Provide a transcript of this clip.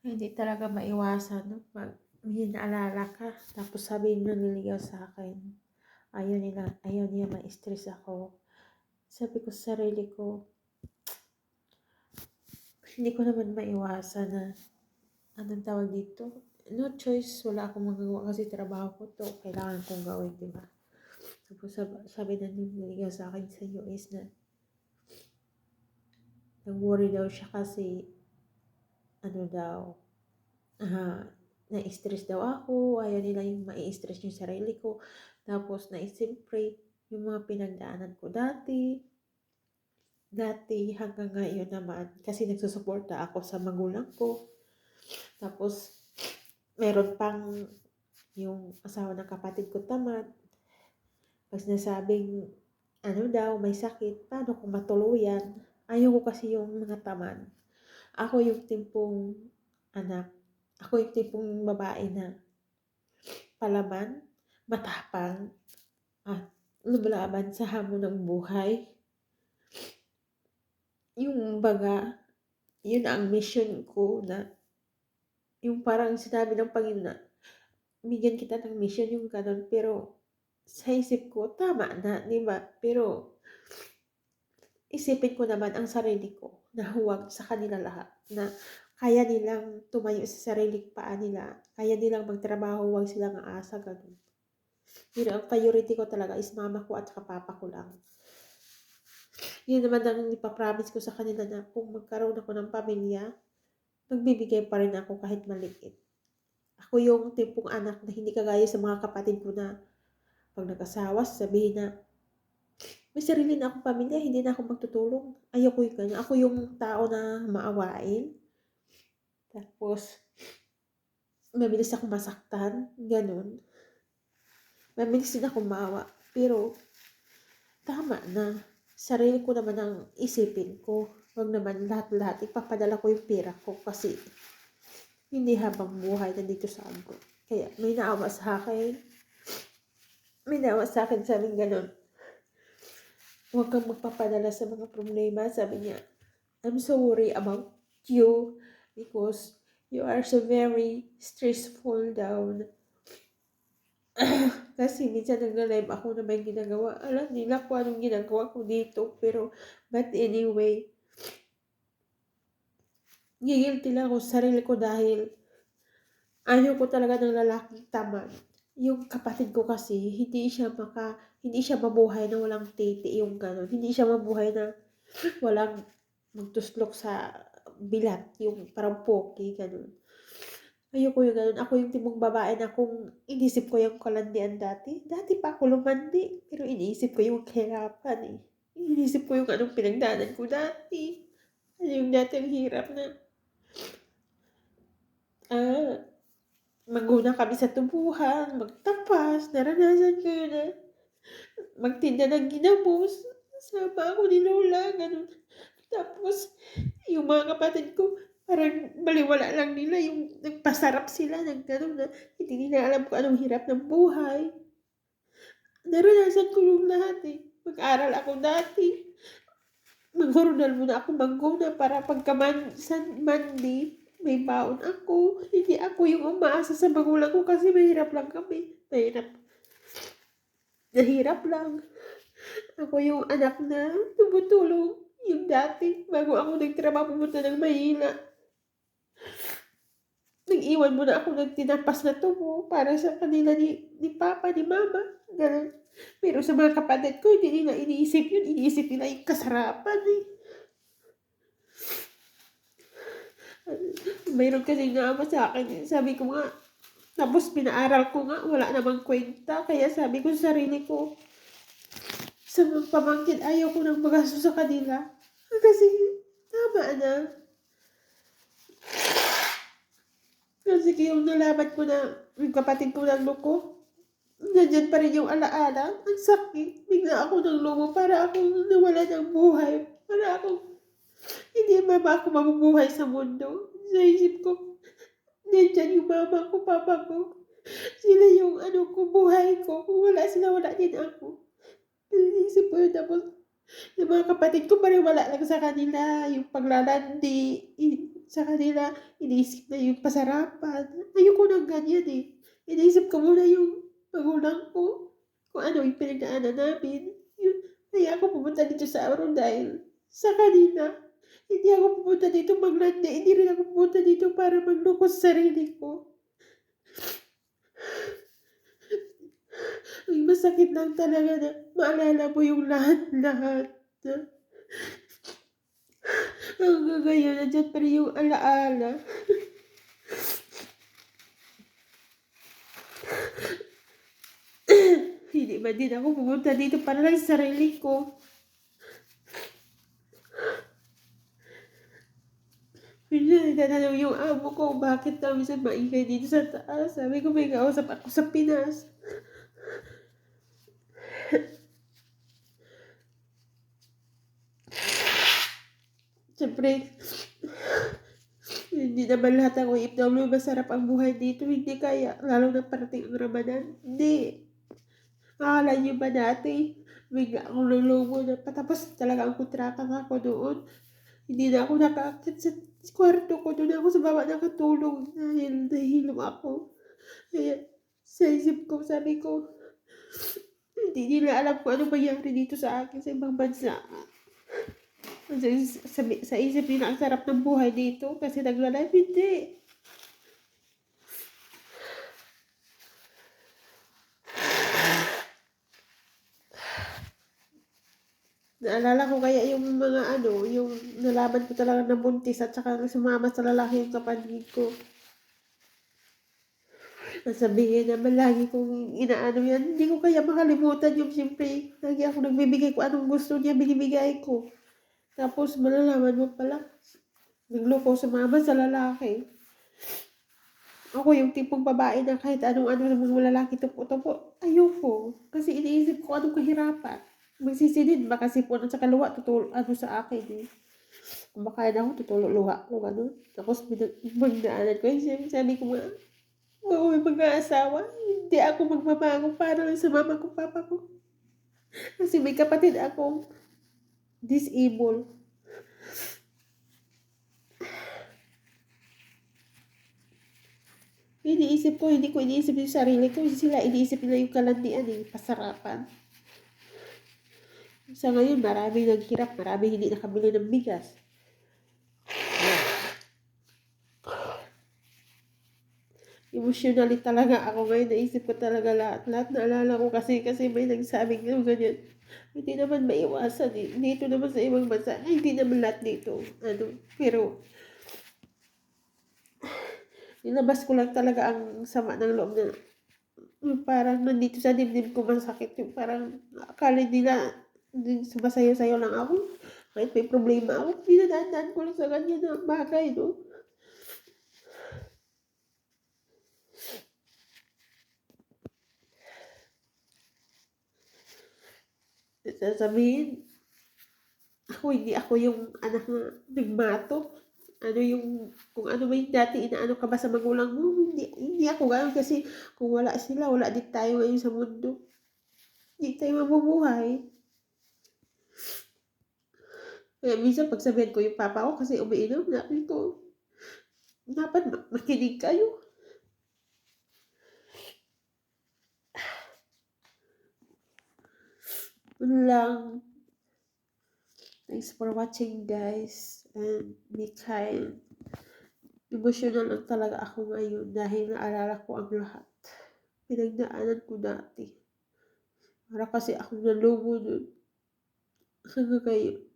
Hindi talaga maiwasan 'no, 'pag may naalala ka tapos sabihin mo niligaw sa'kin. Ayaw niya ma-stress ako. Sabi ko sa sarili ko, hindi ko naman maiwasan na anong tawag dito, no choice, wala akong magagawa kasi trabaho ko 'to, kailangan kong gawin, 'di ba? Tapos sabi na nung niligaw sa'kin sa US na nag-worry daw siya kasi ano daw, ah, na-stress daw ako, ayaw nila yung mai-stress yung sarili ko. Tapos siyempre yung mga pinagdaanan ko dati hanggang ngayon naman kasi nagsusuporta ako sa magulang ko. Tapos meron pang yung asawa ng kapatid ko tamad. Pag sinasabing ano daw, may sakit, paano kung matuluyan? Ayaw ko kasi yung mga tamad. Ako yung tipong anak, ako yung tipong babae na palaban, matapang, at lumalaban sa hamon ng buhay. Yung baga, yun ang mission ko na yung parang sinabi ng Panginoon na bigyan kita ng mission yung gano'n. Pero sa isip ko, tama na, di ba? Pero isipin ko naman ang sarili ko na huwag sa kanila lahat. Na kaya nilang tumayo sa sariling paa nila. Kaya nilang magtrabaho, huwag silang aasa, gano'n. Pero ang priority ko talaga is mama ko at saka papa ko lang. Yun naman ang ipapromise ko sa kanila na kung magkaroon ako ng pamilya, magbibigay pa rin ako kahit maliit. Ako yung tipong anak na hindi kagaya sa mga kapatid ko na pag nag-asawa, sasabihin na may sarili na akong pamilya, hindi na ako magtutulong. Ayoko yung ganyan. Ako yung tao na maawain. Tapos, mabilis akong masaktan. Ganun. Mabilis din akong maawa. Pero, tama na. Sarili ko naman ang isipin ko. Huwag naman lahat-lahat ipapadala ko yung pera ko kasi hindi habang buhay nandito sa abroad. Kaya may naawa sa akin. May naawa sa akin, sabing ganun. Huwag kang magpapadala sa mga problema. Sabi niya, I'm so worried about you because you are so very stressful down. Kasi minsan nag-live ako na may ginagawa. Alam nila kung anong ginagawa ko dito. Pero, but anyway, gigilty lang ako sa sarili ko dahil ayaw ko talaga ng lalaking tamad. Yung kapatid ko kasi, hindi siya mabuhay na walang titi, yung gano'n. Hindi siya mabuhay na walang magtuslok sa bilat, yung parang poki, gano'n. Ayoko yung gano'n. Ako yung tipong babae na kung inisip ko yung kalandian dati pa ako lumandi, pero iniisip ko yung kahirapan eh. Iniisip ko yung anong pinagdaanan ko dati. Ano yung dati ang hirap na, ah, maguna kami sa tubuhan, magtapas, naranasan ko yun na magtinda ng ginamos, sama ako ni Lola, gano'n. Tapos, yung mga kapatid ko, parang baliwala lang nila yung nagpasarap sila ng gano'n na hindi nila alam kung anong hirap ng buhay. Naranasan ko yung lahat eh. Mag-aral ako dati. Maghurunal muna ako mangguna para sa Monday, may baon ako. Hindi ako yung umaasa sa magulang ko kasi mahirap lang kami. Nahirap lang. Ako yung anak na tumutulong. Yung dati, bago ako nagtrabaho pumunta ng Maynila, nag-iwan muna ako ng tinapas na tubo para sa kanila ni papa, ni mama, gano'n. Pero sa mga kapatid ko, hindi nila iniisip yun, iniisip nila yung kasarapan eh. Mayroon kasing naawa sa'kin eh, sabi ko nga, tapos pinaaral ko nga, wala namang kwenta, kaya sabi ko sa sarili ko, sa mga pamangkin, ayaw ko nang magastos sa kanila. Kasi, tama na. Kasi yung nalaman ko na yung kapatid ko ng loko, nandiyan pa rin yung alaala. Ang sakit. Bigla ako ng lumo para akong nawala ng buhay. Para akong hindi ba ako mabubuhay sa mundo. Sa isip ko, nandiyan yung mama ko, papa ko. Sila yung ano ko, buhay ko. Kung wala sila, wala din ako. Isip ko yun. Tapos, yung mga kapatid ko, parang wala lang sa kanila. Yung paglalandi. sa kanila, iniisip na yung pasarapan. Ayoko ng ganyan, eh. Iniisip ko muna yung magulang ko, kung ano yung pinagdaanan namin. Yun, kaya ako pumunta dito sa Aron dahil sa kanila. Hindi ako pumunta dito maglandi, hindi rin ako pumunta dito para magloko sa sarili ko. Ang masakit lang talaga na maalala mo yung lahat-lahat. Hanggang ngayon, nandiyan pa rin yung alaala. Hindi ba din ako pumunta dito para lang sa sarili ko. Minsan nagtatanong yung amo ko, bakit daw minsan maingay dito sa taas. Sabi ko, may kausap ako sa Pinas. Siyempre, hindi naman lahat ng OFW masarap ang buhay dito. Hindi kaya, lalo na parating ang Ramadan. Hindi. Akala niyo ba dati, bigla akong lulumo na patapos talaga ang kontrata ko doon. Hindi na ako nakaakit sa kwarto ko. Doon ako sa baba nakatulog dahil nahihilo ako. Kaya sa isip ko, sabi ko, hindi nila alam kung ano mangyari dito sa akin sa ibang bansa. Sa isip nila, ang sarap ng buhay dito kasi nagla-live, hindi. Naalala ko kaya yung mga yung nalaman ko talaga na buntis at saka sumama sa lalaki yung kapatid ko. Sasabihin naman lagi kong inaano yan, hindi ko kaya makalimutan yung siyempre, lagi ako nagbibigay ko anong gusto niya, binibigay ko. Tapos malalaman mo pala, nagloko sumama sa lalaki. Ako yung tipong babae na kahit anong-ano ng mga lalaki tupo-tupo, ayoko. Kasi iniisip ko anong kahirapan. Magsisidid ba kasi po sa kaluwa, sa akin eh. Kung makain ako, tutulog-luha ko, gano'n. Tapos magdaanan ko, sabi ko nga, oo, may mag-aasawa, hindi ako magbabago para lang sa mama ko, papa ko. Kasi may kapatid akong disabled. Hindi ko iniisip yung sarili ko. Sila iniisip nila yung kalandian eh, pasarapan. Sa ngayon, maraming naghirap, maraming hindi nakabili ng bigas. Emotionally talaga ako ngayon, naisip ko talaga lahat naalala ko kasi may nagsabing ganyan. Hindi naman maiwasan eh. Dito naman sa ibang bansa, hindi naman lahat dito. Pero nilabas ko lang talaga ang sama ng loob na yung parang nandito sa dibdib ko masakit. Yung parang akala nila sumasayo-sayo lang ako. Kahit may problema ako, pinadaan ko lang sa kanya na bagay, no? Sasabihin, hindi ako yung anak na nagmato. Kung ano ba yung dati inaano ka ba sa magulang mo, hindi ako gano'n kasi kung wala sila, wala din tayo ngayon sa mundo. Hindi tayo mabubuhay. Kaya minsan pagsabihan ko yung papa ko kasi umiinom, sabi ko, dapat makinig kayo. Yun lang. Thanks for watching, guys. And be kind. Emotional lang talaga ako ngayon dahil naalala ko ang lahat. Pinagdaanan ko dati. Para kasi ako nalumo nun. Hanggang ngayon.